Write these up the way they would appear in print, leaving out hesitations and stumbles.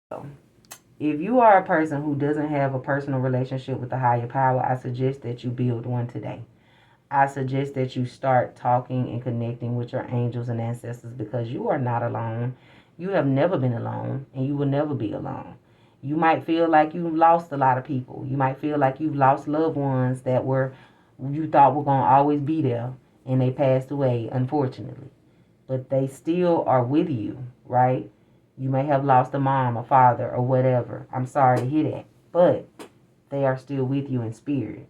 So, if you are a person who doesn't have a personal relationship with the higher power, I suggest that you build one today. I suggest that you start talking and connecting with your angels and ancestors because you are not alone. You have never been alone and you will never be alone. You might feel like you've lost a lot of people. You might feel like you've lost loved ones that were you thought were going to always be there and they passed away, unfortunately. But they still are with you, right? You may have lost a mom, a father, or whatever. I'm sorry to hear that. But they are still with you in spirit.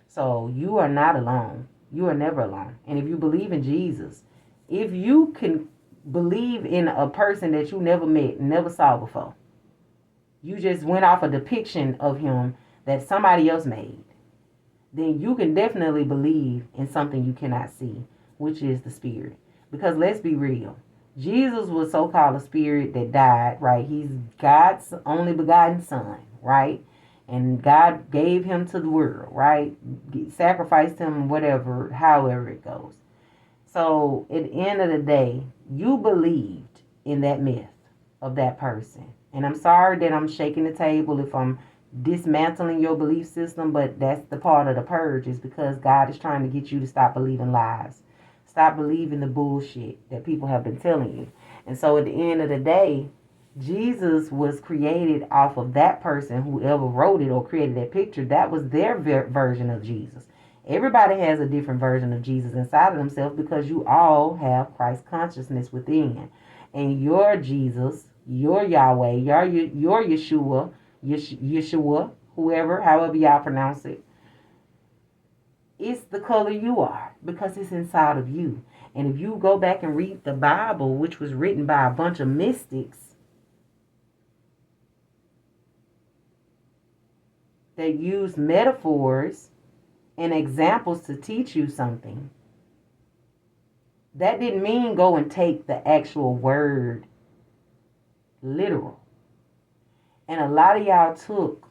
So you are not alone. You are never alone. And if you believe in Jesus, if you can believe in a person that you never met, never saw before, you just went off a depiction of him that somebody else made, then you can definitely believe in something you cannot see, which is the spirit. Because let's be real. Jesus was so called a spirit that died, right? He's God's only begotten son, right? And God gave him to the world, right? Sacrificed him, whatever, however it goes. So at the end of the day, you believed in that myth of that person. And I'm sorry that I'm shaking the table if I'm dismantling your belief system, but that's the part of the purge is because God is trying to get you to stop believing lies. Stop believing the bullshit that people have been telling you. And so at the end of the day, Jesus was created off of that person, whoever wrote it or created that picture. That was their version of Jesus. Everybody has a different version of Jesus inside of themselves because you all have Christ consciousness within. And your Jesus, your Yahweh, your Yeshua, Yeshua, whoever, however y'all pronounce it, it's the color you are because it's inside of you. And if you go back and read the Bible, which was written by a bunch of mystics that use metaphors and examples to teach you something, that didn't mean go and take the actual word literal. And a lot of y'all took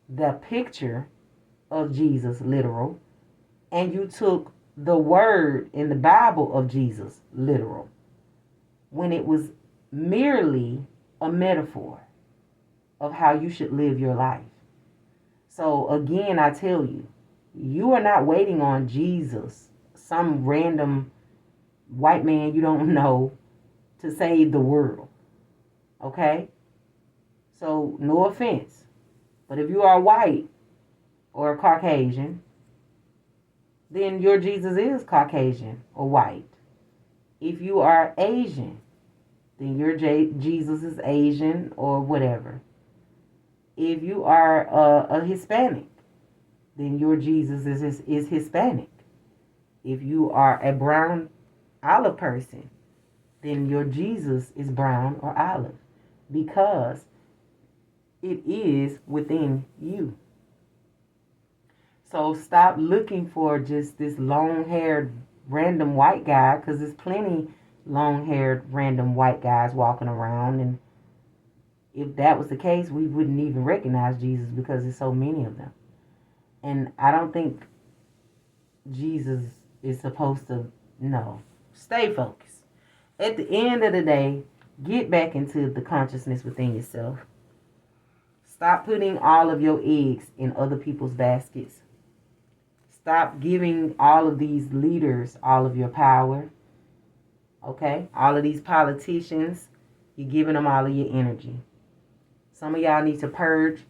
the picture of Jesus literal and you took the word in the Bible of Jesus literal when it was merely a metaphor of how you should live your life. So again, I tell you, you are not waiting on Jesus, some random white man you don't know, to save the world. Okay? So, no offense. But if you are white or Caucasian, then your Jesus is Caucasian or white. If you are Asian, then your Jesus is Asian or whatever. If you are a Hispanic, then your Jesus is Hispanic. If you are a brown olive person, then your Jesus is brown or olive because it is within you. So stop looking for just this long-haired random white guy because there's plenty long-haired random white guys walking around. And if that was the case, we wouldn't even recognize Jesus because there's so many of them. And I don't think Jesus is supposed to, no. Stay focused. At the end of the day, get back into the consciousness within yourself. Stop putting all of your eggs in other people's baskets. Stop giving all of these leaders all of your power. Okay? All of these politicians, you're giving them all of your energy. Some of y'all need to purge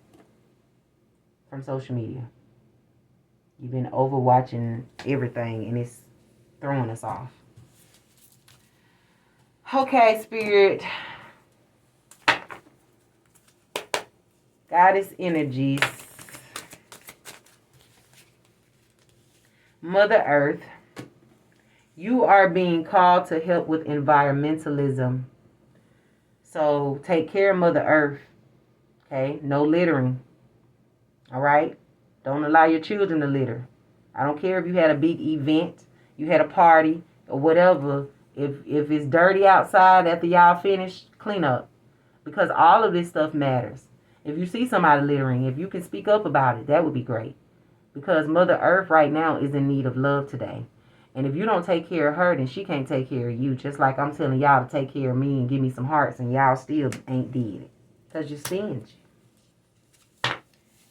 from social media. You've been overwatching everything and it's throwing us off. Okay, Spirit. Goddess energies. Mother Earth. You are being called to help with environmentalism. So take care of Mother Earth. Okay? No littering. Alright? Don't allow your children to litter. I don't care if you had a big event, you had a party, or whatever. If it's dirty outside after y'all finish, clean up. Because all of this stuff matters. If you see somebody littering, if you can speak up about it, that would be great. Because Mother Earth right now is in need of love today. And if you don't take care of her, then she can't take care of you. Just like I'm telling y'all to take care of me and give me some hearts and y'all still ain't did it. because you're stingy.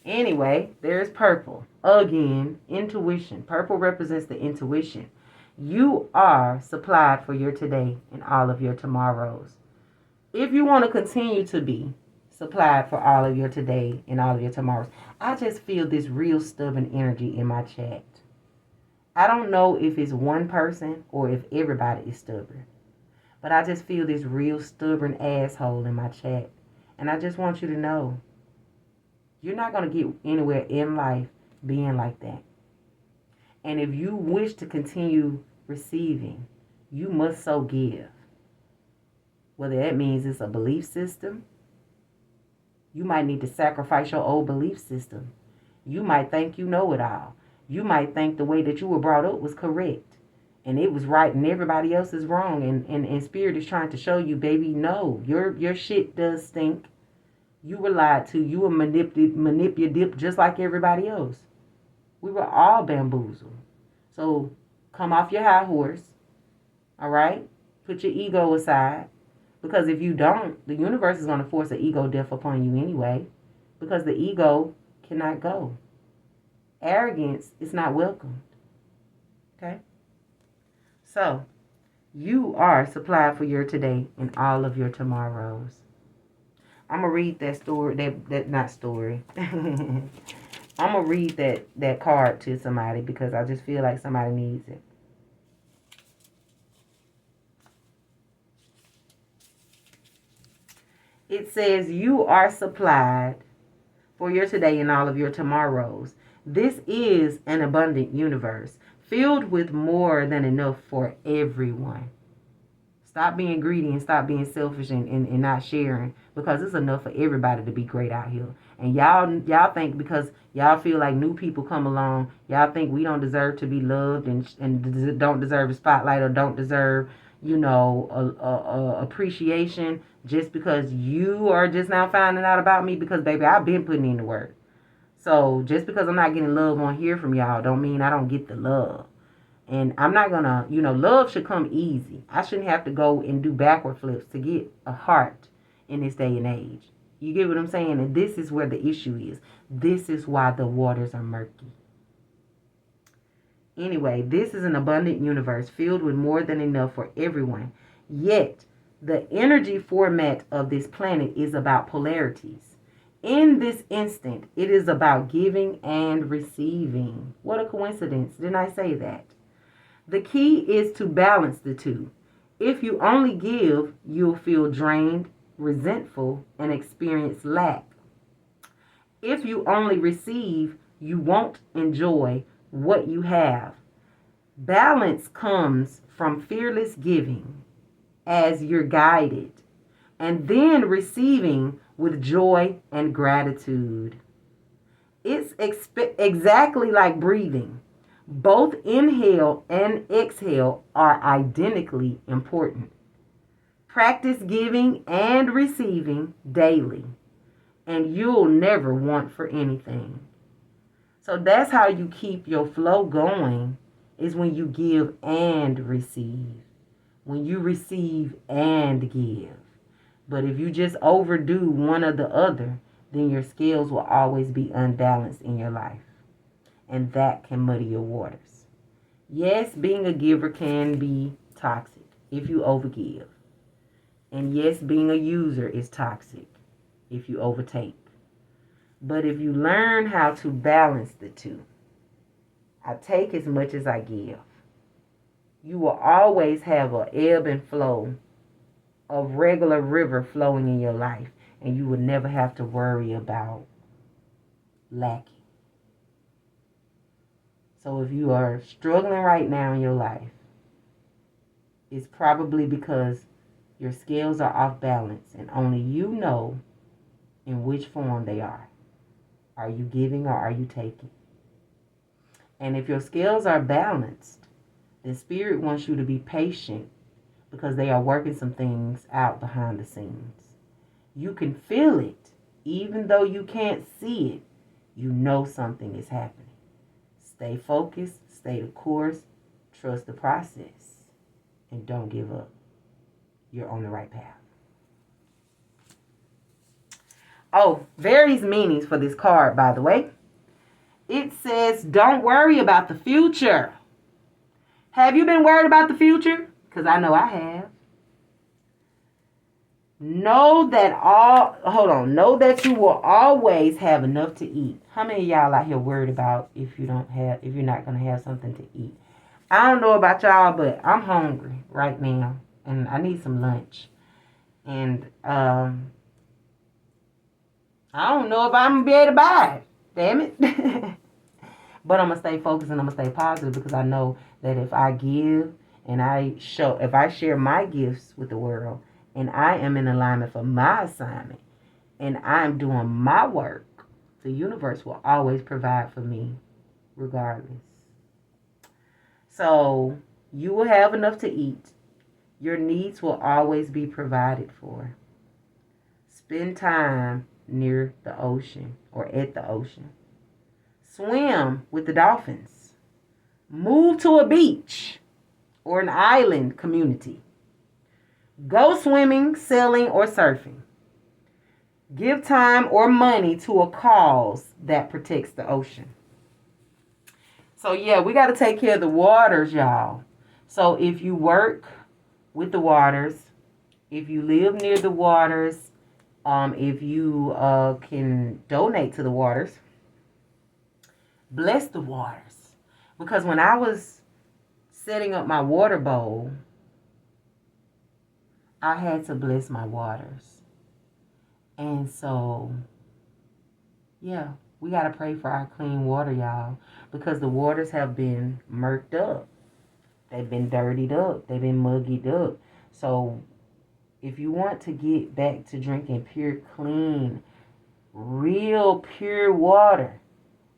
Anyway, there's purple. Again, intuition. Purple represents the intuition. You are supplied for your today and all of your tomorrows. If you want to continue to be supplied for all of your today and all of your tomorrows, I just feel this real stubborn energy in my chat. I don't know if it's one person or if everybody is stubborn, but I just feel this real stubborn asshole in my chat. And I just want you to know, you're not going to get anywhere in life being like that. And if you wish to continue receiving, you must so give. Whether that means it's a belief system, you might need to sacrifice your old belief system. You might think you know it all. You might think the way that you were brought up was correct and it was right and everybody else is wrong. And Spirit is trying to show you, baby, no, your shit does stink. You were lied to. You were manipulated just like everybody else. We were all bamboozled. So come off your high horse, all right? Put your ego aside. Because if you don't, the universe is going to force an ego death upon you anyway. Because the ego cannot go. Arrogance is not welcomed. Okay? So, you are supplied for your today and all of your tomorrows. I'm going to read that story, that not story. I'm going to read that card to somebody because I just feel like somebody needs it. It says, you are supplied for your today and all of your tomorrows. This is an abundant universe filled with more than enough for everyone. Stop being greedy and stop being selfish and not sharing, because it's enough for everybody to be great out here. And y'all think because y'all feel like new people come along, y'all think we don't deserve to be loved and don't deserve a spotlight or don't deserve, appreciation just because you are just now finding out about me, because baby, I've been putting in the work. So just because I'm not getting love on here from y'all don't mean I don't get the love. And I'm not going to, love should come easy. I shouldn't have to go and do backward flips to get a heart in this day and age. You get what I'm saying? And this is where the issue is. This is why the waters are murky. Anyway, this is an abundant universe filled with more than enough for everyone. Yet, the energy format of this planet is about polarities. In this instant, it is about giving and receiving. What a coincidence. Didn't I say that? The key is to balance the two. If you only give, you'll feel drained, resentful, and experience lack. If you only receive, you won't enjoy what you have. Balance comes from fearless giving as you're guided, and then receiving with joy and gratitude. It's exactly like breathing. Both inhale and exhale are identically important. Practice giving and receiving daily, and you'll never want for anything. So that's how you keep your flow going, is when you give and receive. When you receive and give. But if you just overdo one or the other, then your scales will always be unbalanced in your life. And that can muddy your waters. Yes, being a giver can be toxic if you overgive. And yes, being a user is toxic if you overtake. But if you learn how to balance the two, I take as much as I give. You will always have an ebb and flow of regular river flowing in your life. And you will never have to worry about lacking. So if you are struggling right now in your life, it's probably because your scales are off balance and only you know in which form they are. Are you giving or are you taking? And if your scales are balanced, then Spirit wants you to be patient because they are working some things out behind the scenes. You can feel it. Even though you can't see it, you know something is happening. Stay focused, stay the course, trust the process, and don't give up. You're on the right path. Oh, various meanings for this card, by the way. It says, don't worry about the future. Have you been worried about the future? Because I know I have. Know that you will always have enough to eat. How many of y'all out here worried about if you're not gonna have something to eat? I don't know about y'all, but I'm hungry right now and I need some lunch. And I don't know if I'm gonna be able to buy it. Damn it. But I'm gonna stay focused and I'm gonna stay positive because I know that if I give and if I share my gifts with the world and I am in alignment for my assignment and I'm doing my work, the universe will always provide for me regardless. So you will have enough to eat. Your needs will always be provided for. Spend time near the ocean or at the ocean. Swim with the dolphins. Move to a beach or an island community. Go swimming, sailing, or surfing. Give time or money to a cause that protects the ocean. So yeah, we got to take care of the waters, y'all. So if you work with the waters, if you live near the waters, if you can donate to the waters, bless the waters. Because when I was setting up my water bowl, I had to bless my waters. And so, yeah, we got to pray for our clean water, y'all. Because the waters have been murked up. They've been dirtied up. They've been muggied up. So, if you want to get back to drinking pure, clean, real pure water,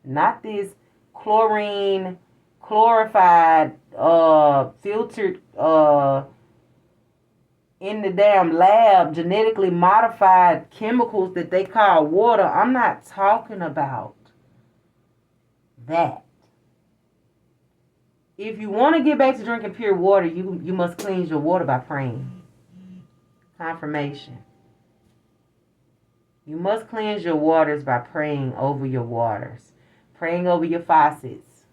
not this chlorine, chlorified, filtered, in the damn lab, genetically modified chemicals that they call water. I'm not talking about that. If you want to get back to drinking pure water, you must cleanse your water by praying. Confirmation. You must cleanse your waters by praying over your waters. Praying over your faucets.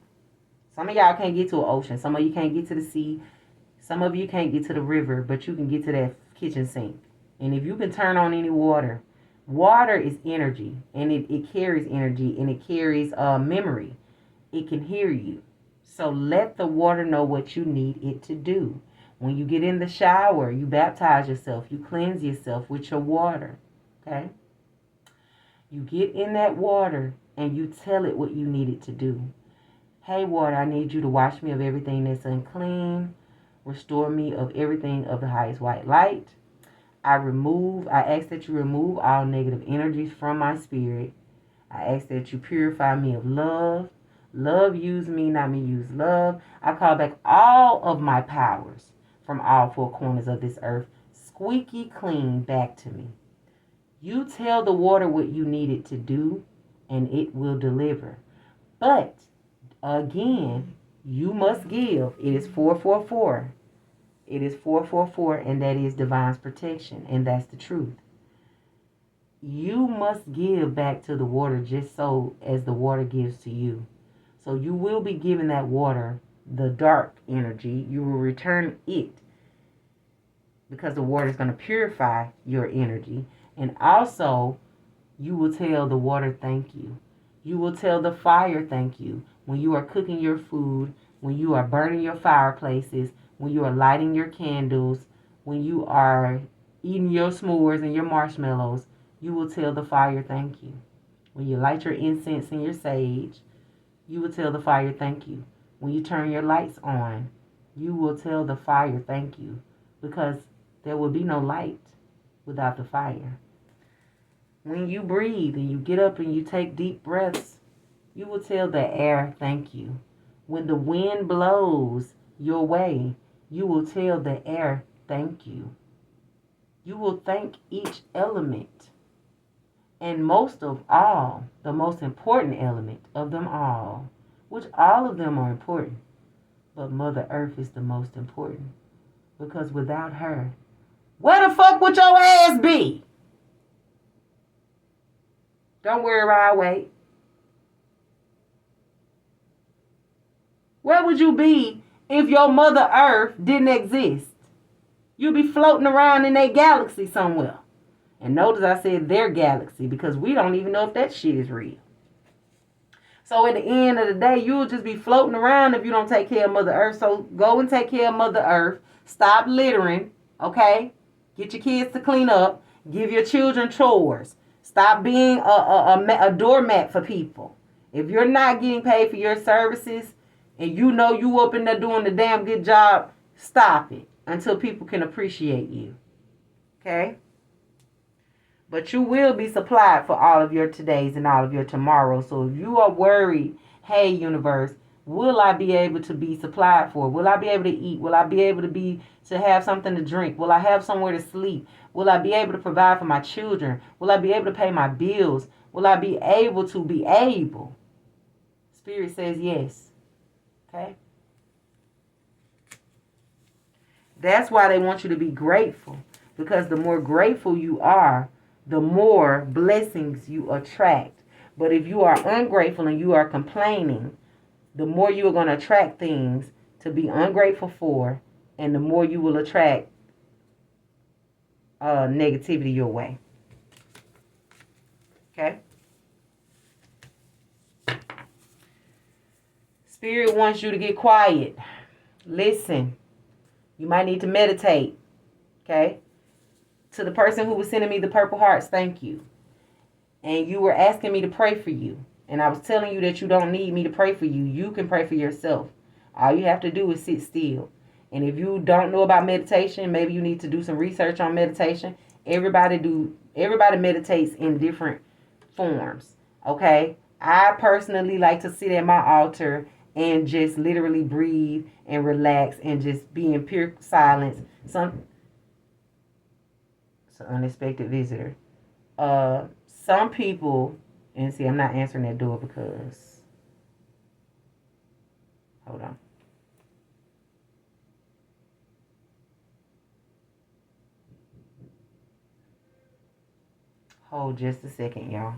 Some of y'all can't get to an ocean. Some of you can't get to the sea. Some of you can't get to the river, but you can get to that kitchen sink. And if you can turn on any water, water is energy. And it carries energy and it carries memory. It can hear you. So let the water know what you need it to do. When you get in the shower, you baptize yourself. You cleanse yourself with your water. Okay? You get in that water and you tell it what you need it to do. Hey, water, I need you to wash me of everything that's unclean. Restore me of everything of the highest white light. I ask that you remove all negative energies from my spirit. I ask that you purify me of love. Love use me, not me use love. I call back all of my powers from all four corners of this earth, squeaky clean back to me. You tell the water what you need it to do, and it will deliver. But, again, you must give. It is 444. It is 444, and that is divine's protection, and that's the truth. You must give back to the water just so as the water gives to you. So you will be giving that water the dark energy. You will return it because the water is going to purify your energy. And also, you will tell the water thank you. You will tell the fire thank you. When you are cooking your food, when you are burning your fireplaces, when you are lighting your candles, when you are eating your s'mores and your marshmallows, you will tell the fire thank you. When you light your incense and your sage, you will tell the fire thank you. When you turn your lights on, you will tell the fire thank you, because there will be no light without the fire. When you breathe and you get up and you take deep breaths, you will tell the air thank you. When the wind blows your way, you will tell the air thank you. You will thank each element. And most of all, the most important element of them all, which all of them are important, but Mother Earth is the most important. Because without her, where the fuck would your ass be? Don't worry, I'll wait. Where would you be if your Mother Earth didn't exist? You'd be floating around in a galaxy somewhere. And notice I said their galaxy because we don't even know if that shit is real. So at the end of the day, you'll just be floating around if you don't take care of Mother Earth. So go and take care of Mother Earth. Stop littering, okay? Get your kids to clean up. Give your children chores. Stop being a doormat for people. If you're not getting paid for your services and you know you up in there doing the damn good job, stop it until people can appreciate you, okay? But you will be supplied for all of your todays and all of your tomorrows. So if you are worried, hey, universe, will I be able to be supplied for? Will I be able to eat? Will I be able to have something to drink? Will I have somewhere to sleep? Will I be able to provide for my children? Will I be able to pay my bills? Will I be able to be able? Spirit says yes. Okay? That's why they want you to be grateful. Because the more grateful you are, the more blessings you attract. But if you are ungrateful and you are complaining, the more you are going to attract things to be ungrateful for, and the more you will attract negativity your way. Okay? Spirit wants you to get quiet. Listen. You might need to meditate. Okay? To the person who was sending me the purple hearts, thank you. And you were asking me to pray for you. And I was telling you that you don't need me to pray for you. You can pray for yourself. All you have to do is sit still. And if you don't know about meditation, maybe you need to do some research on meditation. Everybody meditates in different forms. Okay? I personally like to sit at my altar and just literally breathe and relax and just be in pure silence. It's an unexpected visitor. Some people, and see, I'm not answering that door because, hold on. Hold just a second, y'all.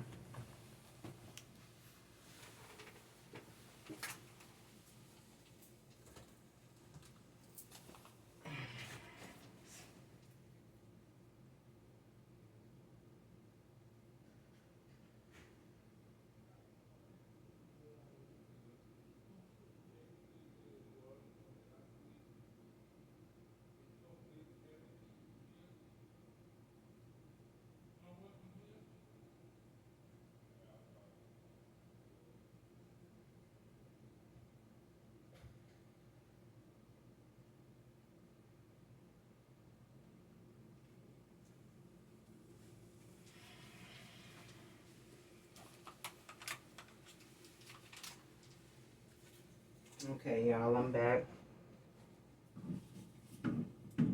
Okay, y'all, I'm back.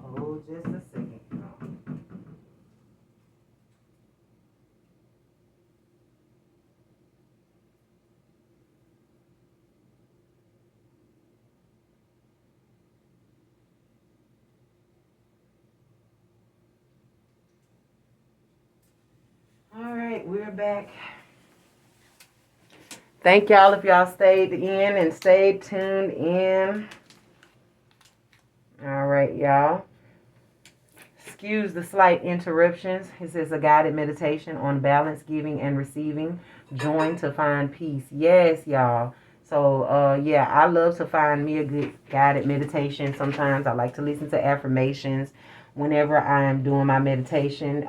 Oh, just a second, y'all. All right, we're back. Thank y'all if y'all stayed in and stayed tuned in. All right, y'all. Excuse the slight interruptions. It says a guided meditation on balance, giving, and receiving. Join to find peace. Yes, y'all. So, yeah, I love to find me a good guided meditation. Sometimes I like to listen to affirmations whenever I'm doing my meditation.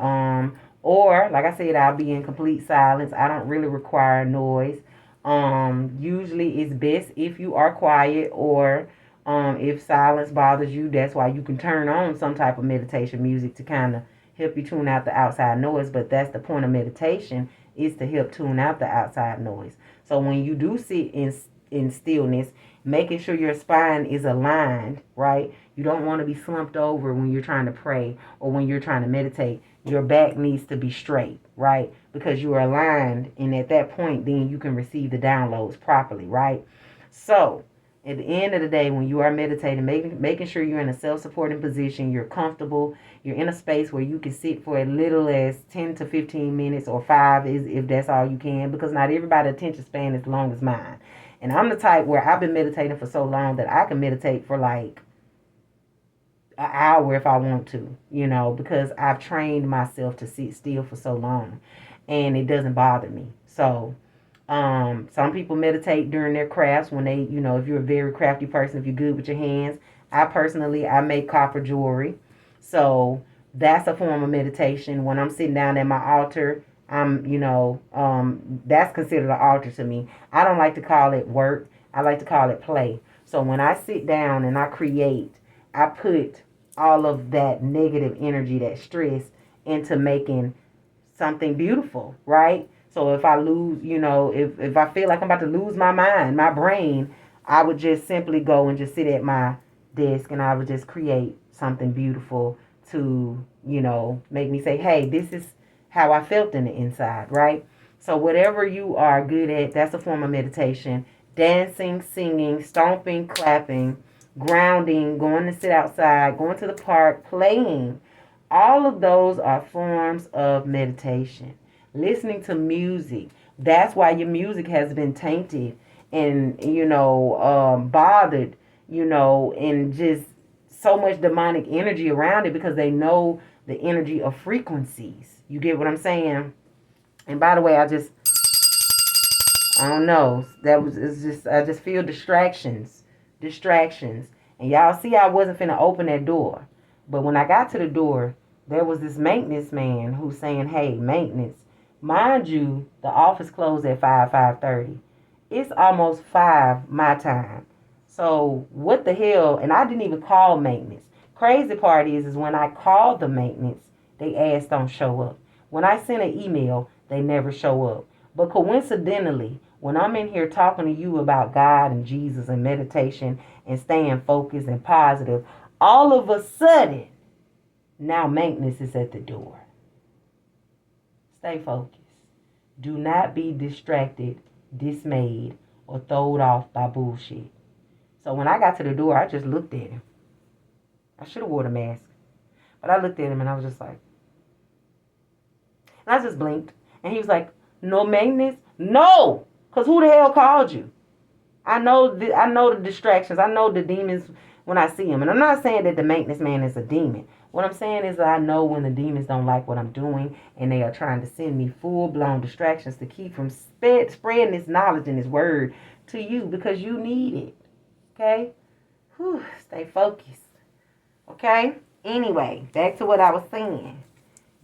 Or, like I said, I'll be in complete silence. I don't really require noise. Usually it's best if you are quiet, or if silence bothers you, that's why you can turn on some type of meditation music to kind of help you tune out the outside noise. But that's the point of meditation, is to help tune out the outside noise. So when you do sit in stillness, making sure your spine is aligned, right? You don't want to be slumped over when you're trying to pray or when you're trying to meditate. Your back needs to be straight, right? Because you are aligned, and at that point, then you can receive the downloads properly, right? So At the end of the day, when you are meditating, making sure you're in a self-supporting position, you're comfortable, you're in a space where you can sit for as little as 10 to 15 minutes or 5 is if that's all you can, because not everybody's attention span is as long as mine. And I'm the type where I've been meditating for so long that I can meditate for like an hour if I want to, because I've trained myself to sit still for so long and it doesn't bother me. So, some people meditate during their crafts when they, if you're a very crafty person, if you're good with your hands. I make copper jewelry. So that's a form of meditation. When I'm sitting down at my altar, that's considered an altar to me. I don't like to call it work. I like to call it play. So when I sit down and I create, I put all of that negative energy, that stress, into making something beautiful, right? So if I lose, if I feel like I'm about to lose my mind, my brain, I would just simply go and just sit at my desk and I would just create something beautiful to, make me say, hey, this is how I felt in the inside, right? So whatever you are good at, that's a form of meditation. Dancing, singing, stomping, clapping, grounding, going to sit outside, going to the park, playing. All of those are forms of meditation. Listening to music. That's why your music has been tainted and, bothered, and just so much demonic energy around it because they know the energy of frequencies. You get what I'm saying? And by the way, I don't know. I just feel distractions. And y'all see I wasn't finna open that door. But when I got to the door, there was this maintenance man who's saying, hey, maintenance. Mind you, the office closed at 5:30. It's almost 5 my time. So what the hell? And I didn't even call maintenance. Crazy part is when I called the maintenance, they ass don't show up. When I send an email, they never show up. But coincidentally, when I'm in here talking to you about God and Jesus and meditation and staying focused and positive, all of a sudden, now maintenance is at the door. Stay focused. Do not be distracted, dismayed, or thrown off by bullshit. So when I got to the door, I just looked at him. I should have worn a mask. But I looked at him and I was just like, and I just blinked. And he was like, no maintenance? No! Because who the hell called you? I know the distractions. I know the demons when I see them. And I'm not saying that the maintenance man is a demon. What I'm saying is that I know when the demons don't like what I'm doing and they are trying to send me full-blown distractions to keep from spreading this knowledge and this word to you because you need it. Okay? Whew, stay focused. Okay? Anyway, back to what I was saying.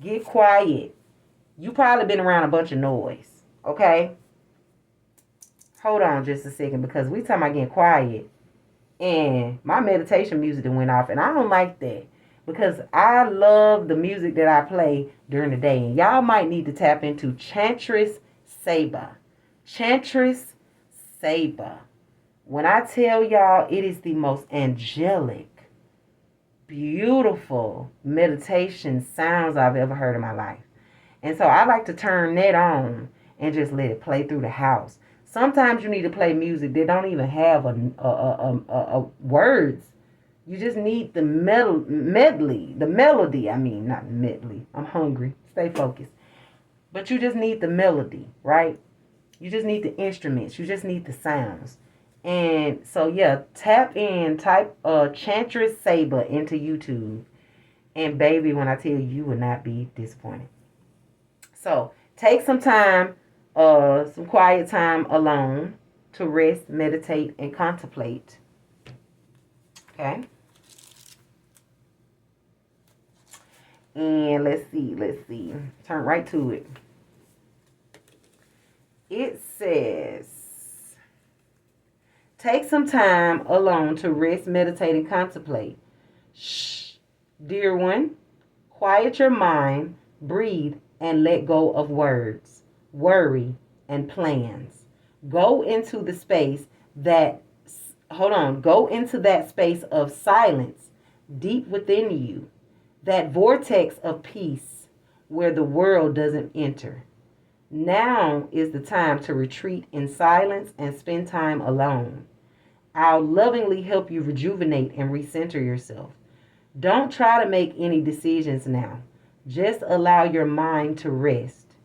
Get quiet. You probably been around a bunch of noise. Okay? Hold on just a second because we talking about getting quiet. And my meditation music that went off. And I don't like that. Because I love the music that I play during the day. And y'all might need to tap into Chantris Saba. Chantris Saba. When I tell y'all, it is the most angelic, beautiful meditation sounds I've ever heard in my life. And so I like to turn that on and just let it play through the house. Sometimes you need to play music that don't even have a words. You just need the melody. Not medley. I'm hungry. Stay focused. But you just need the melody, right? You just need the instruments. You just need the sounds. And so, yeah, type Chantris Saba into YouTube. And baby, when I tell you, you will not be disappointed. So, take some time, some quiet time alone to rest, meditate, and contemplate. Okay? And let's see. Turn right to it. It says, take some time alone to rest, meditate, and contemplate. Shh, dear one, quiet your mind, breathe, and let go of words, worry, and plans. Go into that space of silence deep within you, that vortex of peace where the world doesn't enter. Now is the time to retreat in silence and spend time alone. I'll lovingly help you rejuvenate and recenter yourself. Don't try to make any decisions now. Just allow your mind to rest.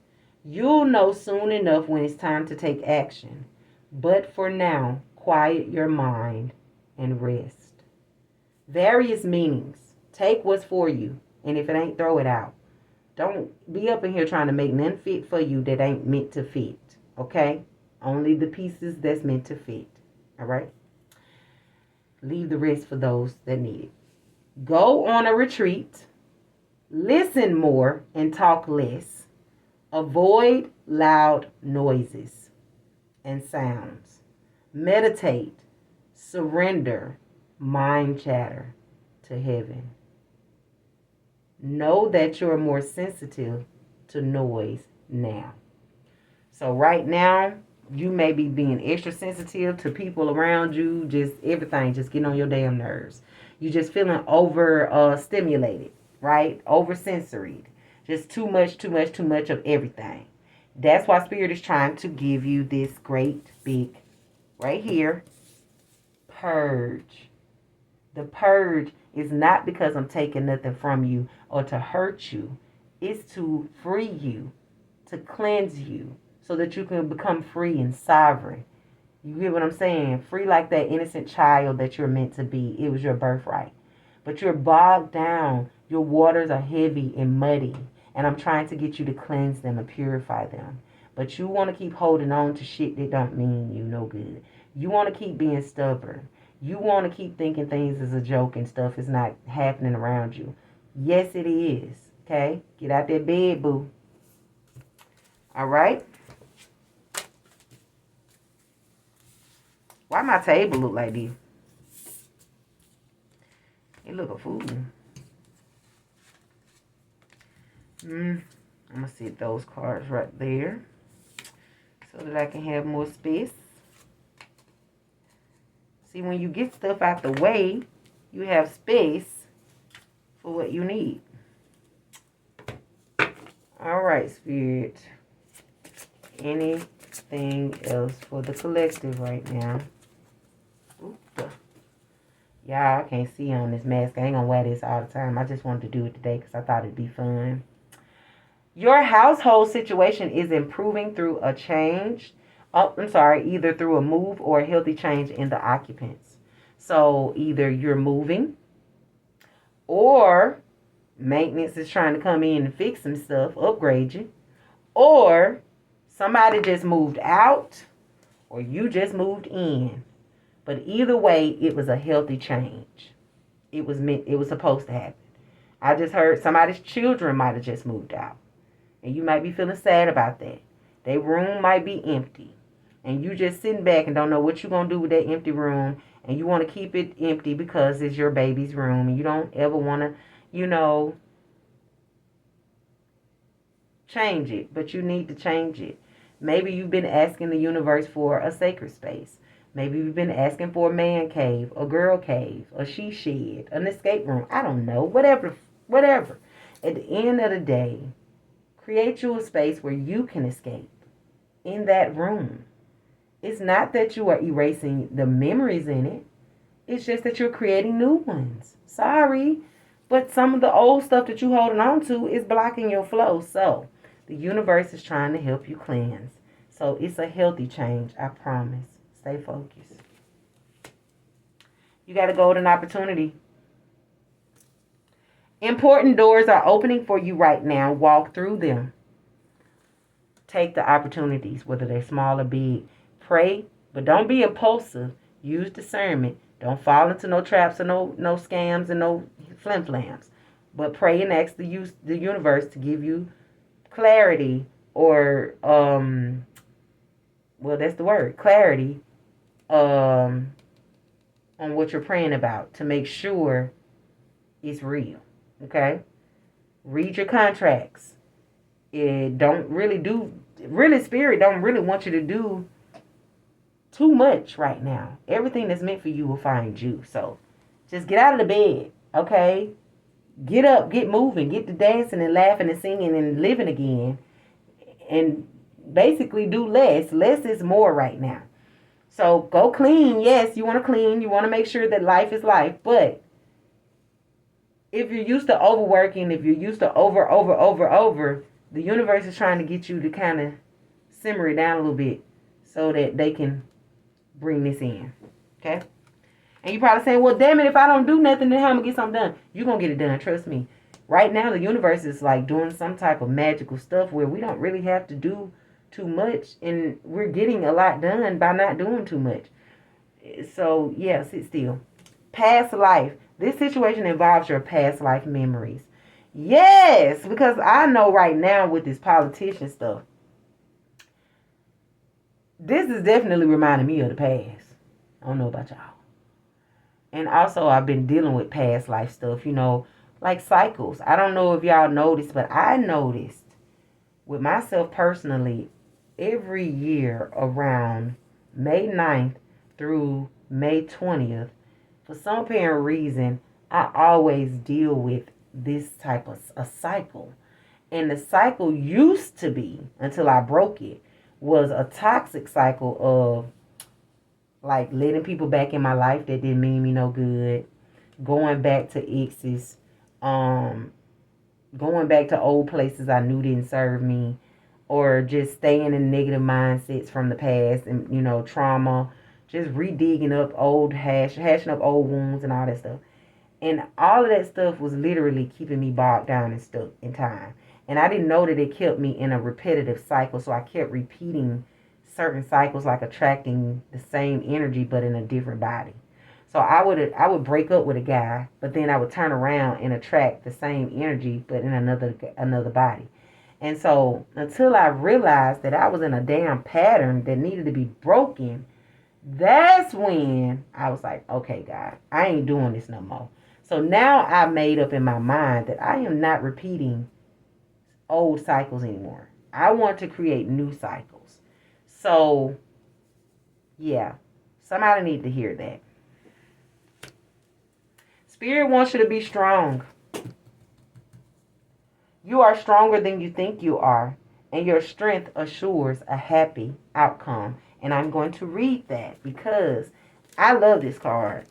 You'll know soon enough when it's time to take action. But for now, quiet your mind and rest. Various meanings. Take what's for you, and if it ain't, throw it out. Don't be up in here trying to make nothing fit for you that ain't meant to fit. Okay? Only the pieces that's meant to fit. All right? Leave the rest for those that need it. Go on a retreat. Listen more and talk less. Avoid loud noises and sounds. Meditate. Surrender mind chatter to heaven. Know that you're more sensitive to noise now. So right now, you may be being extra sensitive to people around you, just everything, just getting on your damn nerves. You just feeling over stimulated, right? Over sensoried. Just too much of everything. That's why Spirit is trying to give you this great big, right here, purge. The purge is not because I'm taking nothing from you or to hurt you. It's to free you, to cleanse you, so that you can become free and sovereign. You get what I'm saying? Free like that innocent child that you're meant to be. It was your birthright. But you're bogged down. Your waters are heavy and muddy. And I'm trying to get you to cleanse them and purify them. But you want to keep holding on to shit that don't mean you no good. You want to keep being stubborn. You want to keep thinking things is a joke and stuff is not happening around you. Yes, it is. Okay? Get out that bed, boo. All right? Why my table look like this? It look a fool. I'm going to sit those cards right there so that I can have more space. See, when you get stuff out the way, you have space for what you need. All right, Spirit. Anything else for the collective right now? Y'all, I can't see on this mask. I ain't going to wear this all the time. I just wanted to do it today because I thought it'd be fun. Your household situation is improving through a change. Either through a move or a healthy change in the occupants. So either you're moving or maintenance is trying to come in and fix some stuff, upgrade you, or somebody just moved out or you just moved in. But either way, it was a healthy change. It was supposed to happen. I just heard somebody's children might have just moved out. And you might be feeling sad about that. Their room might be empty. And you just sitting back and don't know what you're going to do with that empty room. And you want to keep it empty because it's your baby's room. And you don't ever want to, change it. But you need to change it. Maybe you've been asking the universe for a sacred space. Maybe you've been asking for a man cave, a girl cave, a she shed, an escape room. I don't know. Whatever. At the end of the day, create you a space where you can escape in that room. It's not that you are erasing the memories in it. It's just that you're creating new ones. Sorry, but some of the old stuff that you're holding on to is blocking your flow. So the universe is trying to help you cleanse. So it's a healthy change, I promise. Stay focused. You got a golden opportunity. Important doors are opening for you right now. Walk through them. Take the opportunities, whether they're small or big. Pray, but don't be impulsive. Use discernment. Don't fall into no traps or no scams and no flim-flams. But pray and ask the universe to give you clarity or, that's the word, clarity on what you're praying about to make sure it's real. Okay? Read your contracts. Spirit don't really want you to do too much right now. Everything that's meant for you will find you. So just get out of the bed, okay? Get up, get moving, get to dancing and laughing and singing and living again. And basically do less. Less is more right now. So go clean. Yes, you want to clean. You want to make sure that life is life. But if you're used to overworking, if you're used to over, the universe is trying to get you to kind of simmer it down a little bit so that they can bring this in. Okay? And you probably saying, well, damn it, if I don't do nothing, then how am I going to get something done? You're going to get it done. Trust me. Right now, the universe is like doing some type of magical stuff where we don't really have to do too much. And we're getting a lot done by not doing too much. So, yeah, sit still. Past life. This situation involves your past life memories. Yes, because I know right now with this politician stuff, this is definitely reminding me of the past. I don't know about y'all. And also, I've been dealing with past life stuff, like cycles. I don't know if y'all noticed, but I noticed with myself personally, every year around May 9th through May 20th, for some apparent reason, I always deal with this type of a cycle. And the cycle used to be, until I broke it, was a toxic cycle of like letting people back in my life that didn't mean me no good, going back to exes, going back to old places I knew didn't serve me, or just staying in negative mindsets from the past and trauma, just redigging up old hashing up old wounds and all that stuff. And all of that stuff was literally keeping me bogged down and stuck in time. And I didn't know that it kept me in a repetitive cycle, so I kept repeating certain cycles, like attracting the same energy but in a different body. So I would break up with a guy, but then I would turn around and attract the same energy but in another body. And so until I realized that I was in a damn pattern that needed to be broken, that's when I was like, okay, God, I ain't doing this no more. So now I made up in my mind that I am not repeating old cycles anymore. I want to create new cycles. So, yeah, somebody need to hear that. Spirit wants you to be strong. You are stronger than you think you are, and your strength assures a happy outcome. And I'm going to read that because I love this card.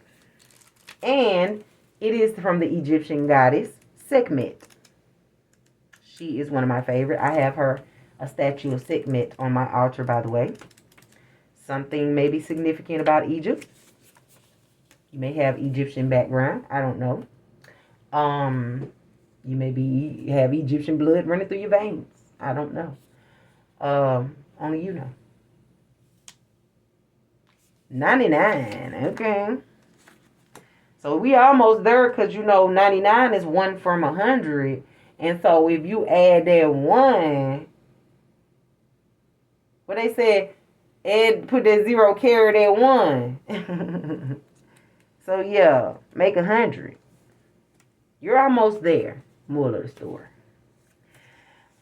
And it is from the Egyptian goddess Sekhmet. She is one of my favorite. I have a statue of Sekhmet on my altar, by the way. Something maybe significant about Egypt. You may have Egyptian background. I don't know. You may have Egyptian blood running through your veins. I don't know. Only you know. 99. Okay. So we almost there because 99 is 1 from 100. And so if you add that 1, what they said, put that 0, carry that 1. So yeah, make 100. You're almost there. Moral of the story.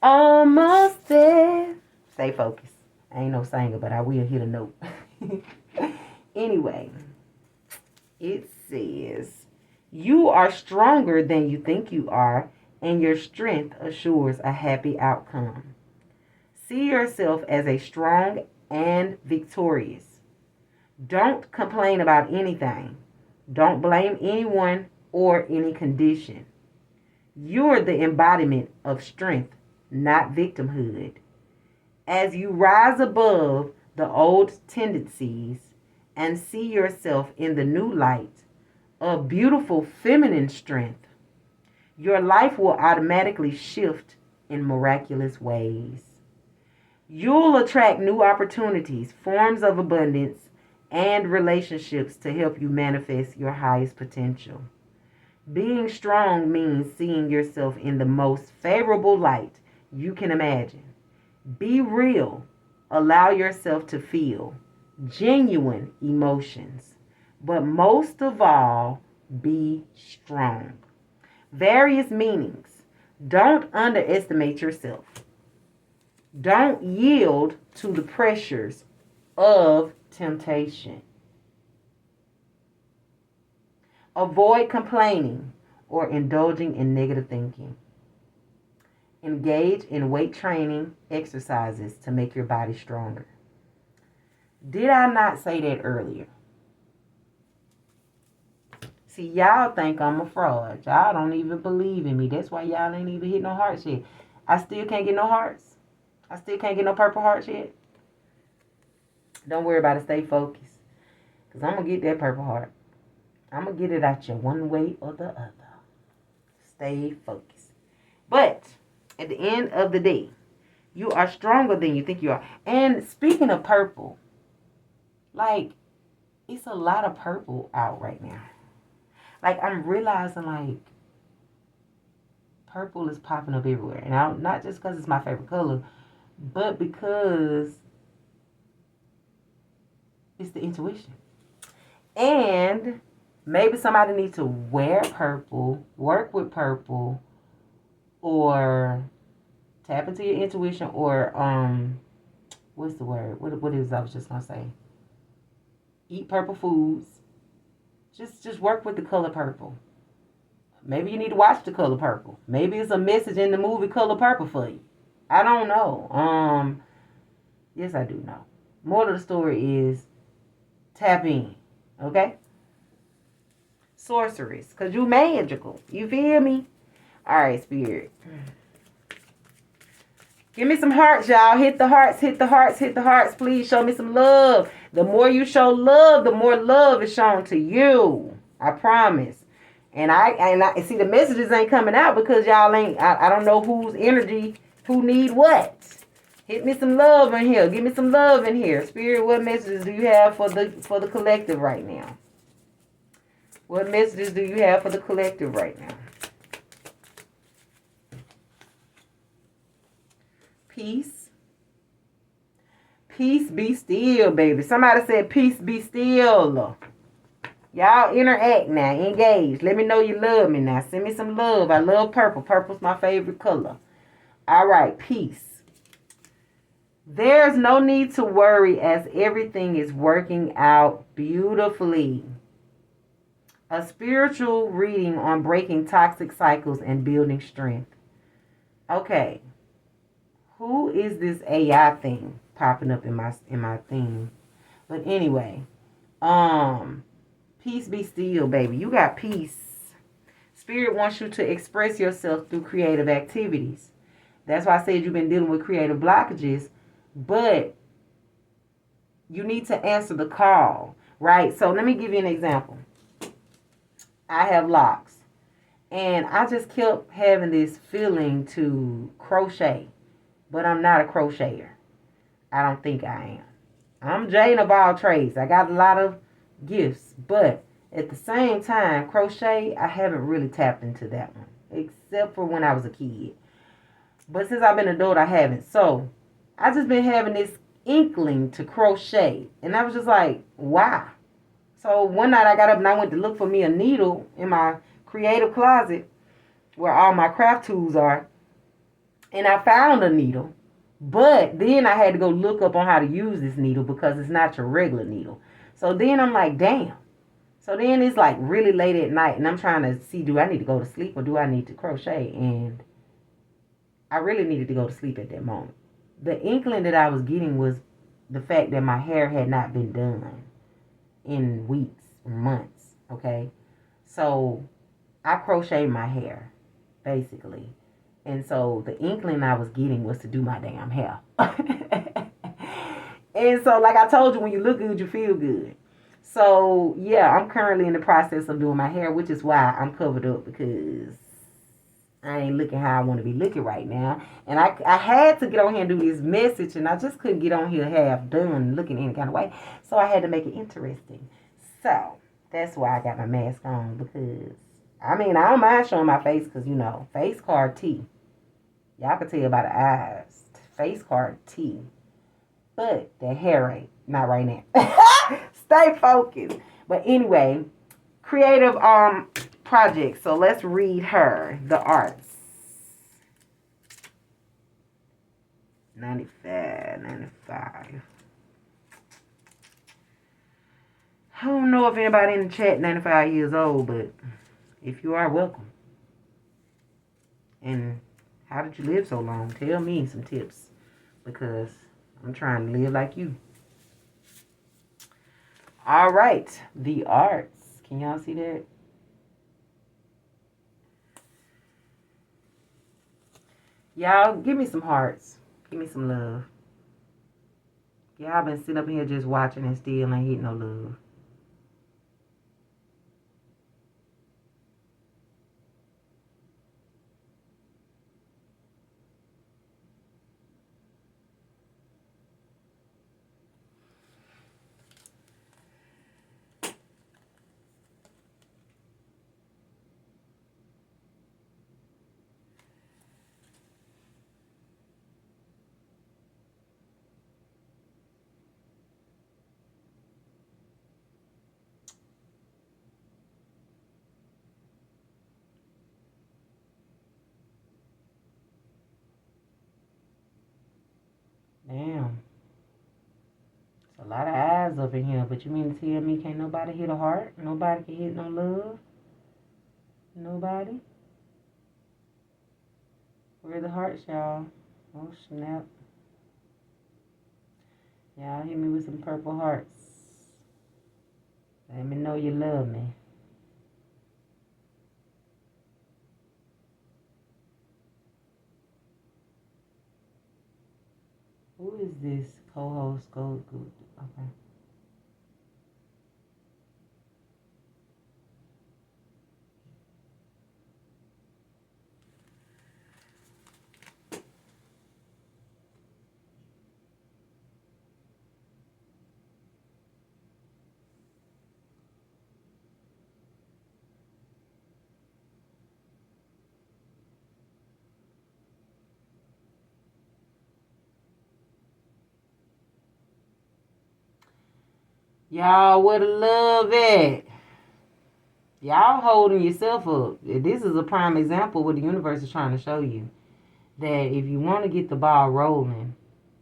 Almost there. Stay focused. I ain't no singer, but I will hit a note. Anyway, it says, you are stronger than you think you are, and your strength assures a happy outcome. See yourself as a strong and victorious. Don't complain about anything. Don't blame anyone or any condition. You're the embodiment of strength, not victimhood. As you rise above the old tendencies and see yourself in the new light of beautiful feminine strength, your life will automatically shift in miraculous ways. You'll attract new opportunities, forms of abundance, and relationships to help you manifest your highest potential. Being strong means seeing yourself in the most favorable light you can imagine. Be real. Allow yourself to feel genuine emotions. But most of all, be strong. Various meanings. Don't underestimate yourself. Don't yield to the pressures of temptation. Avoid complaining or indulging in negative thinking. Engage in weight training exercises to make your body stronger. Did I not say that earlier? See, y'all think I'm a fraud. Y'all don't even believe in me. That's why y'all ain't even hit no hearts yet. I still can't get no hearts. I still can't get no purple hearts yet. Don't worry about it. Stay focused. Because I'm going to get that purple heart. I'm going to get it at you one way or the other. Stay focused. But at the end of the day, you are stronger than you think you are. And speaking of purple, like, it's a lot of purple out right now. Like, I'm realizing, like, purple is popping up everywhere. And not just because it's my favorite color, but because it's the intuition. And maybe somebody needs to wear purple, work with purple, or tap into your intuition, or what's the word? What is I was just gonna say? Eat purple foods. Just work with the color purple. Maybe you need to watch The Color Purple. Maybe it's a message in the movie Color Purple for you. I don't know. Yes, I do know. Moral of the story is tap in. Okay? Sorceress. Because you magical. You feel me? Alright, Spirit. Give me some hearts, y'all. Hit the hearts, hit the hearts, hit the hearts. Please show me some love. The more you show love, the more love is shown to you. I promise. And I see the messages ain't coming out because y'all ain't, I don't know whose energy, who need what. Hit me some love in here. Give me some love in here. Spirit, what messages do you have for the collective right now? What messages do you have for the collective right now? Peace. Peace be still, baby. Somebody said peace be still. Y'all interact now. Engage. Let me know you love me now. Send me some love. I love purple. Purple's my favorite color. All right. Peace. There's no need to worry as everything is working out beautifully. A spiritual reading on breaking toxic cycles and building strength. Okay. Who is this AI thing popping up in my thing? But anyway, peace be still, baby. You got peace. Spirit wants you to express yourself through creative activities. That's why I said you've been dealing with creative blockages, but you need to answer the call, right? So let me give you an example. I have locks, and I just kept having this feeling to crochet, but I'm not a crocheter. I don't think I am. I'm Jane of all trades. I got a lot of gifts, but at the same time, crochet, I haven't really tapped into that one, except for when I was a kid. But since I've been an adult, I haven't. So I just been having this inkling to crochet, and I was just like, why? So one night I got up and I went to look for me a needle in my creative closet where all my craft tools are, and I found a needle. But then I had to go look up on how to use this needle because it's not your regular needle. So then I'm like, damn. So then it's like really late at night and I'm trying to see, do I need to go to sleep or do I need to crochet? And I really needed to go to sleep at that moment. The inkling that I was getting was the fact that my hair had not been done in weeks, months, okay? So I crocheted my hair, basically. And so the inkling I was getting was to do my damn hair. And so, like I told you, when you look good, you feel good. So, yeah, I'm currently in the process of doing my hair, which is why I'm covered up because I ain't looking how I want to be looking right now. And I had to get on here and do this message, and I just couldn't get on here half done looking any kind of way. So I had to make it interesting. So that's why I got my mask on because, I mean, I don't mind showing my face because, you know, face card T. Y'all can tell by the eyes. Face card T. But the hair ain't. Not right now. Stay focused. But anyway, creative projects. So let's read her. The arts. 95. I don't know if anybody in the chat 95 years old, but if you are, welcome. And how did you live so long? Tell me some tips because I'm trying to live like you. All right, the arts. Can y'all see that? Y'all, give me some hearts. Give me some love. Y'all been sitting up here just watching and still ain't hitting no love. Damn. It's a lot of eyes up in here, but you mean to tell me can't nobody hit a heart? Nobody can hit no love? Nobody? Where the hearts, y'all? Oh, snap. Y'all hit me with some purple hearts. Let me know you love me. Who is this co-host? Go. Okay. Y'all, where the love at? Y'all holding yourself up. This is a prime example what the universe is trying to show you. That if you want to get the ball rolling,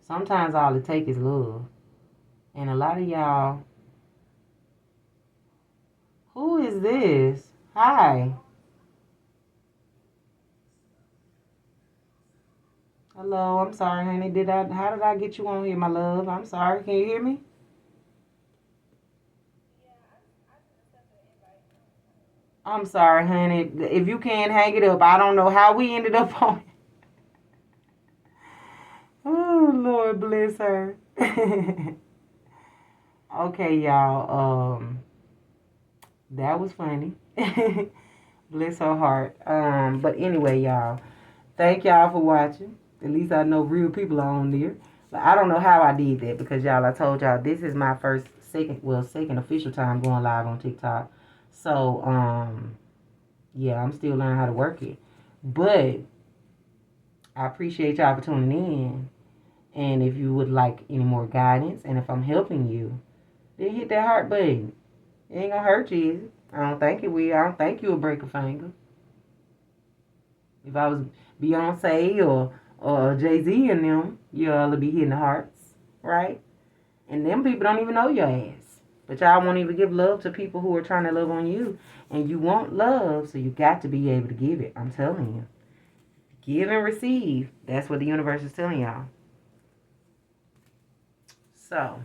sometimes all it takes is love. And a lot of y'all, who is this? Hi. Hello, I'm sorry, honey. How did I get you on here, my love? I'm sorry. Can you hear me? I'm sorry, honey. If you can't hang it up, I don't know how we ended up on it. Oh, Lord bless her. Okay, y'all. That was funny. Bless her heart. But anyway, y'all. Thank y'all for watching. At least I know real people are on there. But I don't know how I did that because y'all, I told y'all this is my second official time going live on TikTok. So, yeah, I'm still learning how to work it. But I appreciate y'all for tuning in. And if you would like any more guidance, and if I'm helping you, then hit that heart button. It ain't gonna hurt you, is it? I don't think it will. I don't think you'll break a finger. If I was Beyonce or Jay-Z and them, y'all would be hitting the hearts, right? And them people don't even know your ass. But y'all won't even give love to people who are trying to love on you. And you want love, so you got to be able to give it. I'm telling you. Give and receive. That's what the universe is telling y'all. So,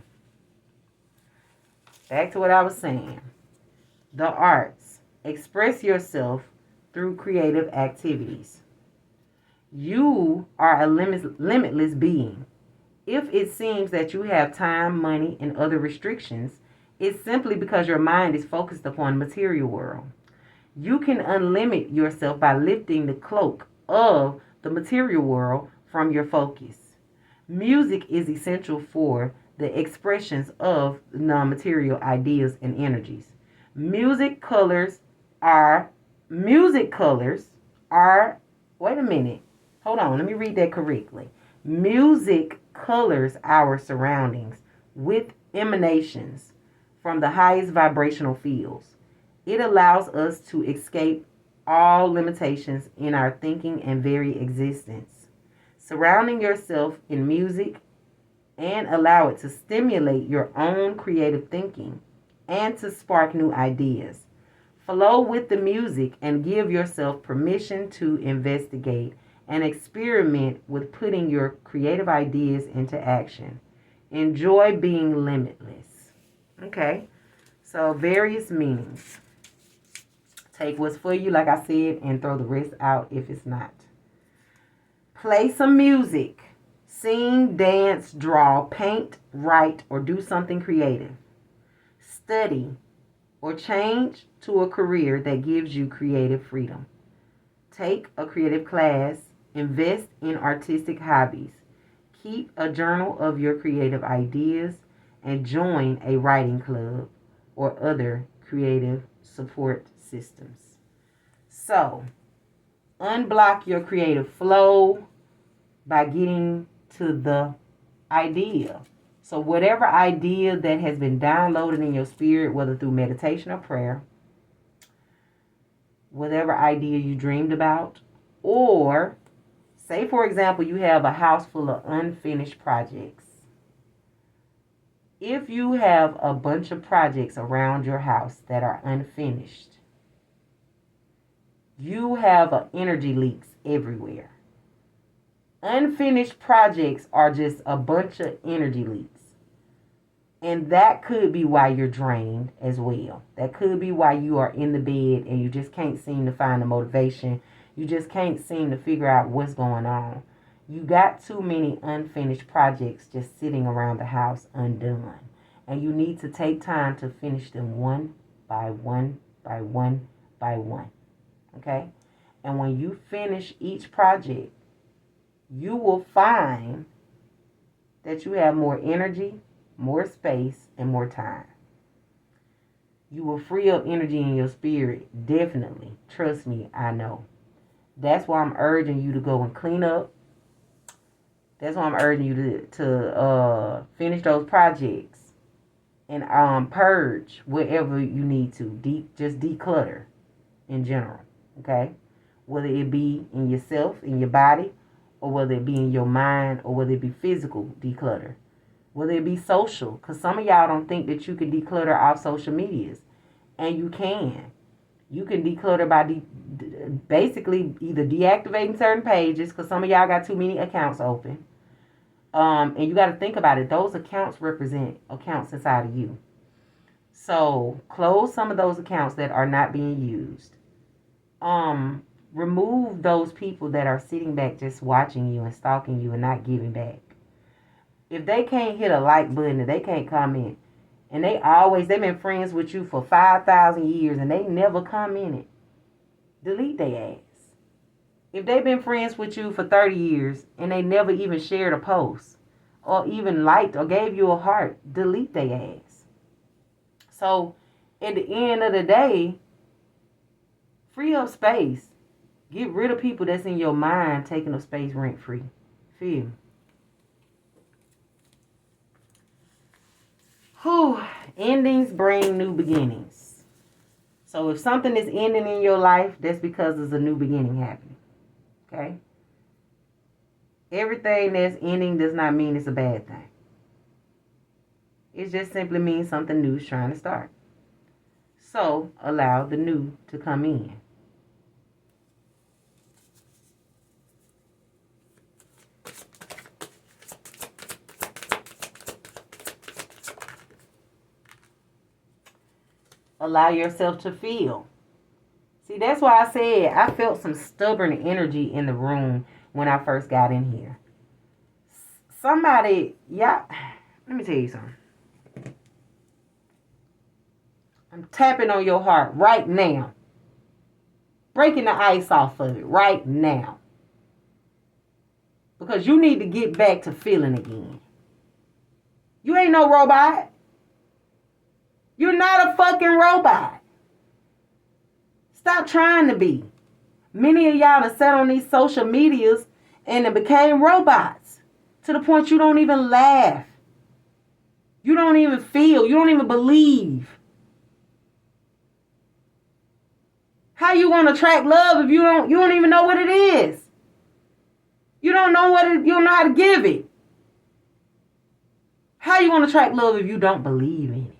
back to what I was saying. The arts. Express yourself through creative activities. You are a limitless being. If it seems that you have time, money, and other restrictions, it's simply because your mind is focused upon material world. You can unlimit yourself by lifting the cloak of the material world from your focus. Music is essential for the expressions of non-material ideas and energies. Music colors are music colors are wait a minute. Hold on, let me read that correctly. Music colors our surroundings with emanations from the highest vibrational fields. It allows us to escape all limitations in our thinking and very existence. Surrounding yourself in music and allow it to stimulate your own creative thinking and to spark new ideas. Flow with the music and give yourself permission to investigate and experiment with putting your creative ideas into action. Enjoy being limitless. Okay. So various meanings. Take what's for you, like I said, and throw the rest out if it's not. Play some music. Sing, dance, draw, paint, write, or do something creative. Study or change to a career that gives you creative freedom. Take a creative class. Invest in artistic hobbies. Keep a journal of your creative ideas and join a writing club or other creative support systems. So, unblock your creative flow by getting to the idea. So, whatever idea that has been downloaded in your spirit, whether through meditation or prayer, whatever idea you dreamed about, or say, for example, you have a house full of unfinished projects. If you have a bunch of projects around your house that are unfinished, you have energy leaks everywhere. Unfinished projects are just a bunch of energy leaks. And that could be why you're drained as well. That could be why you are in the bed and you just can't seem to find the motivation. You just can't seem to figure out what's going on. You got too many unfinished projects just sitting around the house undone. And you need to take time to finish them one by one by one by one. Okay? And when you finish each project, you will find that you have more energy, more space, and more time. You will free up energy in your spirit, definitely. Trust me, I know. That's why I'm urging you to go and clean up. That's why I'm urging you to finish those projects and purge whatever you need to. Just declutter in general, okay? Whether it be in yourself, in your body, or whether it be in your mind, or whether it be physical declutter. Whether it be social, because some of y'all don't think that you can declutter off social medias, and you can. You can declutter by basically either deactivating certain pages, because some of y'all got too many accounts open. And you got to think about it. Those accounts represent accounts inside of you. So close some of those accounts that are not being used. Remove those people that are sitting back just watching you and stalking you and not giving back. If they can't hit a like button and they can't comment, and they've been friends with you for 5,000 years and they never commented, delete their ass. If they've been friends with you for 30 years and they never even shared a post or even liked or gave you a heart, delete their ass. So at the end of the day, free up space. Get rid of people that's in your mind taking up space rent free. Feel me? Whew. Endings bring new beginnings. So if something is ending in your life, that's because there's a new beginning happening. Okay? Everything that's ending does not mean it's a bad thing. It just simply means something new is trying to start. So allow the new to come in. Allow yourself to feel. See, that's why I said I felt some stubborn energy in the room when I first got in here. Somebody, yeah, let me tell you something. I'm tapping on your heart right now. Breaking the ice off of it right now. Because you need to get back to feeling again. You ain't no robot. You're not a fucking robot. Stop trying to be. Many of y'all have sat on these social medias and it became robots. To the point you don't even laugh. You don't even feel. You don't even believe. How you gonna attract love if you don't even know what it is? You don't know you don't know how to give it. How you gonna attract love if you don't believe in it?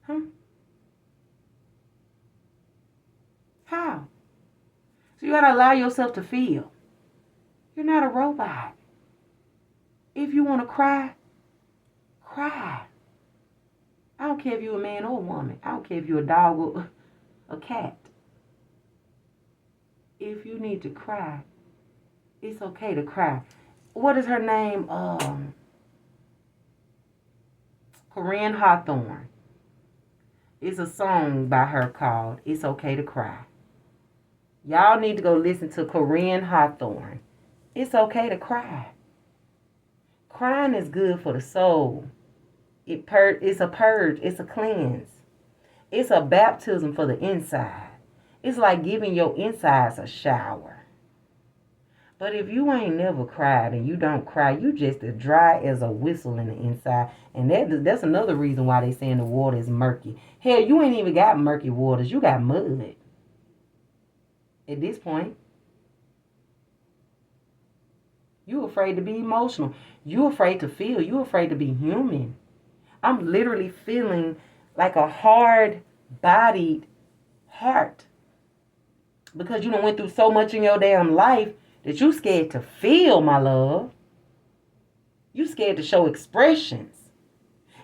Huh? How? So you gotta allow yourself to feel. You're not a robot. If you wanna cry, cry. I don't care if you're a man or a woman. I don't care if you're a dog or a cat. If you need to cry, it's okay to cry. What is her name? Corinne Hawthorne. It's a song by her called It's Okay to Cry. Y'all need to go listen to Corinne Hawthorne. It's okay to cry. Crying is good for the soul. It's a purge. It's a cleanse. It's a baptism for the inside. It's like giving your insides a shower. But if you ain't never cried and you don't cry, you just as dry as a whistle in the inside. And that's another reason why they saying the water is murky. Hell, you ain't even got murky waters. You got mud. At this point, you afraid to be emotional. You afraid to feel. You afraid to be human. I'm literally feeling like a hard-bodied heart. Because you done went through so much in your damn life that you scared to feel, my love. You scared to show expressions.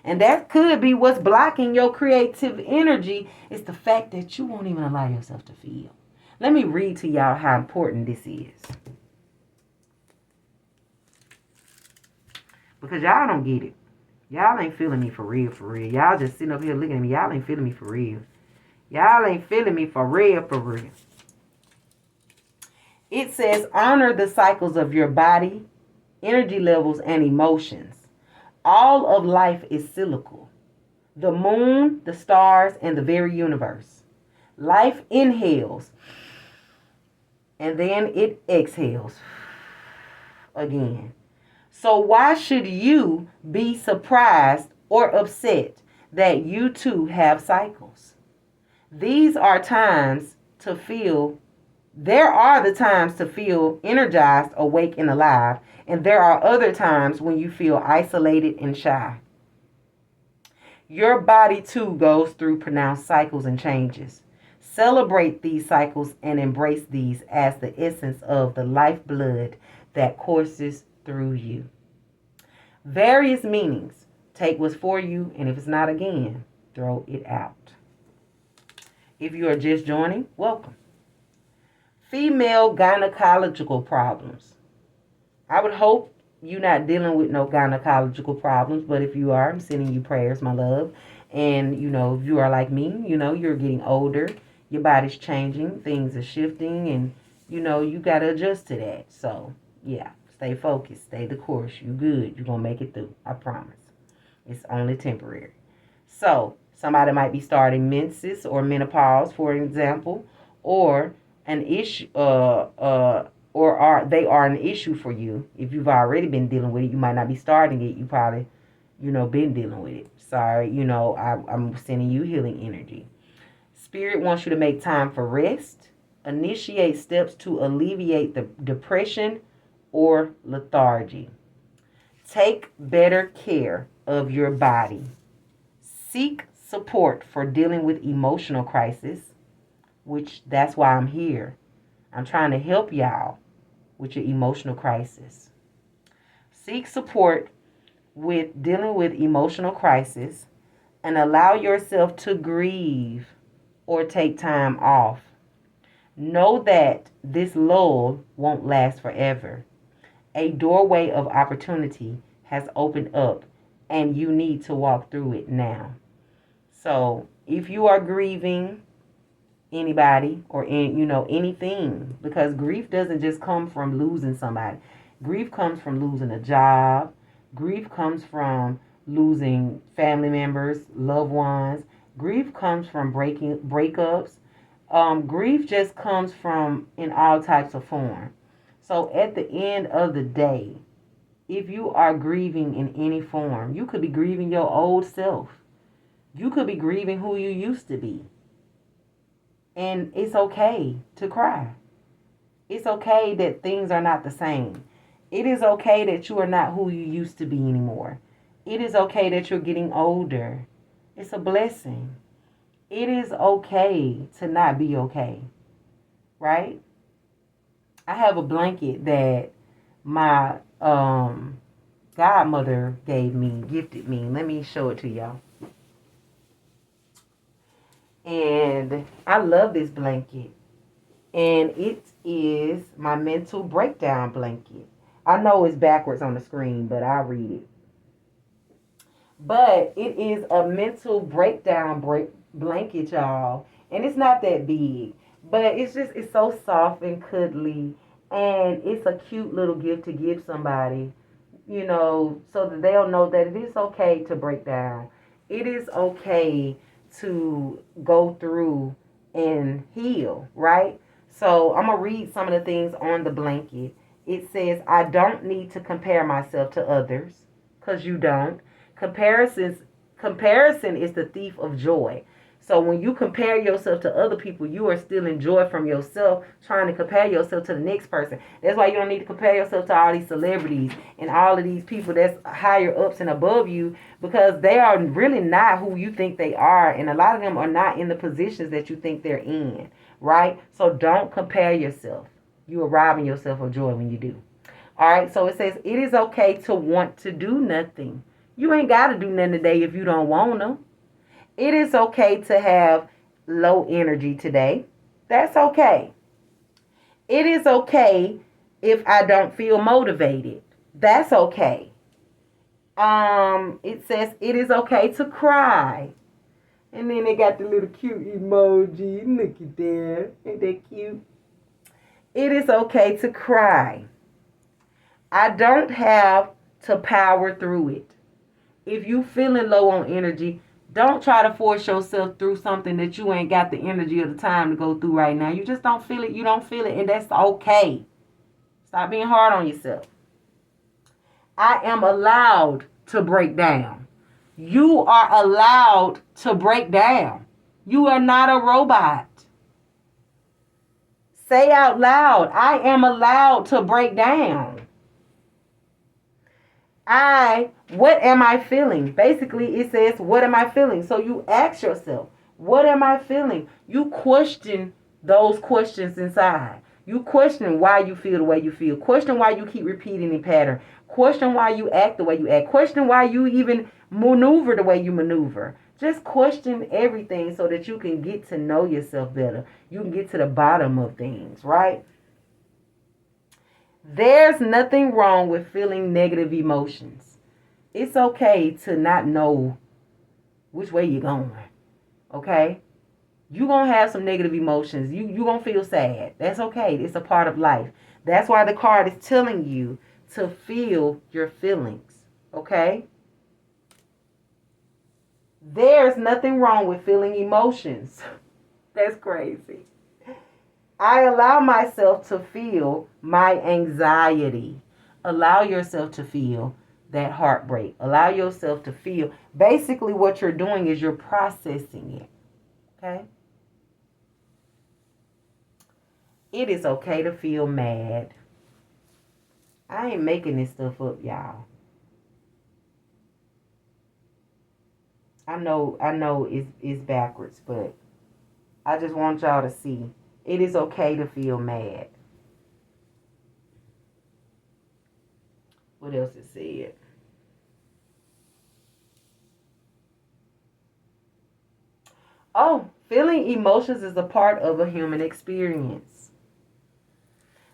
And that could be what's blocking your creative energy, is the fact that you won't even allow yourself to feel. Let me read to y'all how important this is. Because y'all don't get it. Y'all ain't feeling me for real, for real. Y'all just sitting up here looking at me. Y'all ain't feeling me for real. Y'all ain't feeling me for real, for real. It says, honor the cycles of your body, energy levels, and emotions. All of life is cyclical. The moon, the stars, and the very universe. Life inhales, and then it exhales again. So why should you be surprised or upset that you too have cycles? These are times to feel. There are the times to feel energized, awake, and alive. And there are other times when you feel isolated and shy. Your body too goes through pronounced cycles and changes. Celebrate these cycles and embrace these as the essence of the lifeblood that courses through you. Various meanings. Take what's for you, and if it's not, again, throw it out. If you are just joining, welcome. Female gynecological problems. I would hope you're not dealing with no gynecological problems, but if you are, I'm sending you prayers, my love. And, if you are like me, you're getting older, your body's changing, things are shifting, and, you got to adjust to that. So, yeah, stay focused, stay the course. You good. You're going to make it through. I promise. It's only temporary. So, somebody might be starting menses or menopause, for example, or an issue, they are an issue for you. If you've already been dealing with it, you might not be starting it. You probably, been dealing with it. Sorry, I'm sending you healing energy. Spirit wants you to make time for rest. Initiate steps to alleviate the depression or lethargy. Take better care of your body. Seek support for dealing with emotional crisis, which that's why I'm here. I'm trying to help y'all with your emotional crisis. Seek support with dealing with emotional crisis and allow yourself to grieve or take time off. Know that this lull won't last forever. A doorway of opportunity has opened up and you need to walk through it now. So if you are grieving anybody or anything, because grief doesn't just come from losing somebody. Grief comes from losing a job. Grief comes from losing family members, loved ones. Grief comes from breakups. Grief just comes from in all types of form. So at the end of the day, if you are grieving in any form, you could be grieving your old self. You could be grieving who you used to be. And it's okay to cry. It's okay that things are not the same. It is okay that you are not who you used to be anymore. It is okay that you're getting older. It's a blessing. It is okay to not be okay. Right? I have a blanket that my godmother gifted me. Let me show it to y'all. And I love this blanket. And it is my mental breakdown blanket. I know it's backwards on the screen, but I'll read it. But it is a mental breakdown blanket, y'all. And it's not that big, but it's so soft and cuddly. And it's a cute little gift to give somebody, so that they'll know that it is okay to break down. It is okay to go through and heal, right? So I'm going to read some of the things on the blanket. It says, I don't need to compare myself to others, because you don't. Comparisons Comparison is the thief of joy. So when you compare yourself to other people, you are stealing joy from yourself, trying to compare yourself to the next person. That's why you don't need to compare yourself to all these celebrities and all of these people that's higher ups and above you, because they are really not who you think they are. And a lot of them are not in the positions that you think they're in, right? So don't compare yourself. You are robbing yourself of joy when you do. All right, so it says, it is okay to want to do nothing. You ain't got to do nothing today if you don't want to. It is okay to have low energy today. That's okay. It is okay if I don't feel motivated. That's okay. It says it is okay to cry. And then they got the little cute emoji. Look at that. Ain't that cute? It is okay to cry. I don't have to power through it. If you feeling low on energy, don't try to force yourself through something that you ain't got the energy or the time to go through right now. You just don't feel it. You don't feel it, and that's okay. Stop being hard on yourself. I am allowed to break down. You are allowed to break down. You are not a robot. Say out loud, I am allowed to break down. What am I feeling? Basically, it says, what am I feeling? So you ask yourself, what am I feeling? You question those questions inside. You question why you feel the way you feel. Question why you keep repeating the pattern. Question why you act the way you act. Question why you even maneuver the way you maneuver. Just question everything so that you can get to know yourself better. You can get to the bottom of things, right? There's nothing wrong with feeling negative emotions. It's okay to not know which way you're going. Okay? You're going to have some negative emotions. You're going to feel sad. That's okay. It's a part of life. That's why the card is telling you to feel your feelings. Okay? There's nothing wrong with feeling emotions. That's crazy. I allow myself to feel my anxiety. Allow yourself to feel that heartbreak. Allow yourself to feel. Basically, what you're doing is you're processing it. Okay? It is okay to feel mad. I ain't making this stuff up, y'all. I know it's backwards, but I just want y'all to see. It is okay to feel mad. What else it said? Oh, feeling emotions is a part of a human experience.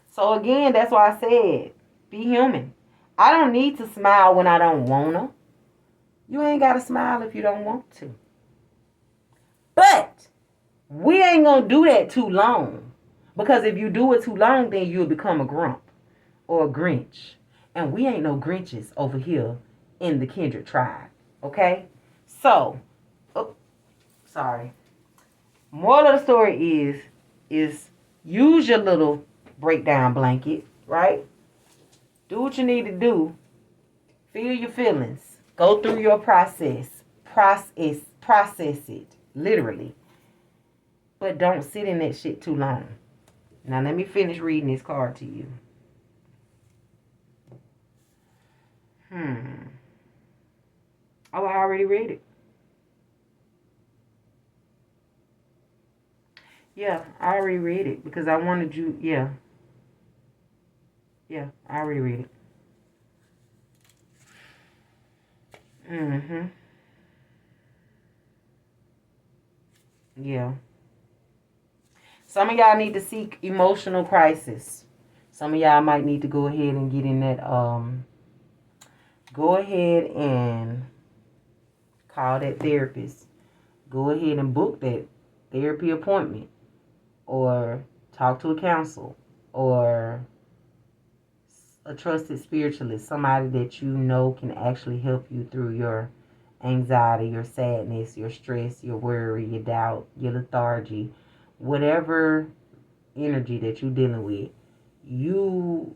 So again, that's why I said, be human. I don't need to smile when I don't wanna. You ain't gotta smile if you don't want to. But we ain't gonna do that too long. Because if you do it too long, then you'll become a grump or a Grinch. And we ain't no Grinches over here in the Kindred tribe. Okay? So, oh, sorry. Moral of the story is use your little breakdown blanket, right? Do what you need to do. Feel your feelings. Go through your process. Process it. Literally. But don't sit in that shit too long. Now let me finish reading this card to you. Oh, I already read it. Yeah, I already read it because I wanted you. Yeah. Yeah, I already read it. Yeah. Some of y'all need to seek emotional crisis. Some of y'all might need to go ahead and get in that go ahead and call that therapist. Go ahead and book that therapy appointment, or talk to a counselor, or a trusted spiritualist, somebody that you know can actually help you through your anxiety, your sadness, your stress, your worry, your doubt, your lethargy, whatever energy that you're dealing with. You,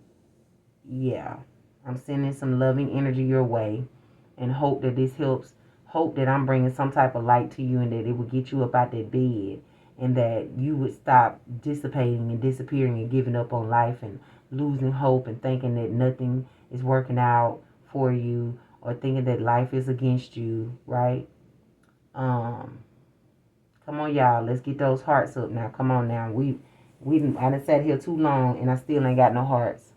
yeah, I'm sending some loving energy your way and hope that this helps. Hope that I'm bringing some type of light to you and that it will get you up out that bed and that you would stop dissipating and disappearing and giving up on life and losing hope and thinking that nothing is working out for you or thinking that life is against you, right? Um, Come on, y'all. Let's get those hearts up now. Come on now. I done sat here too long and I still ain't got no hearts.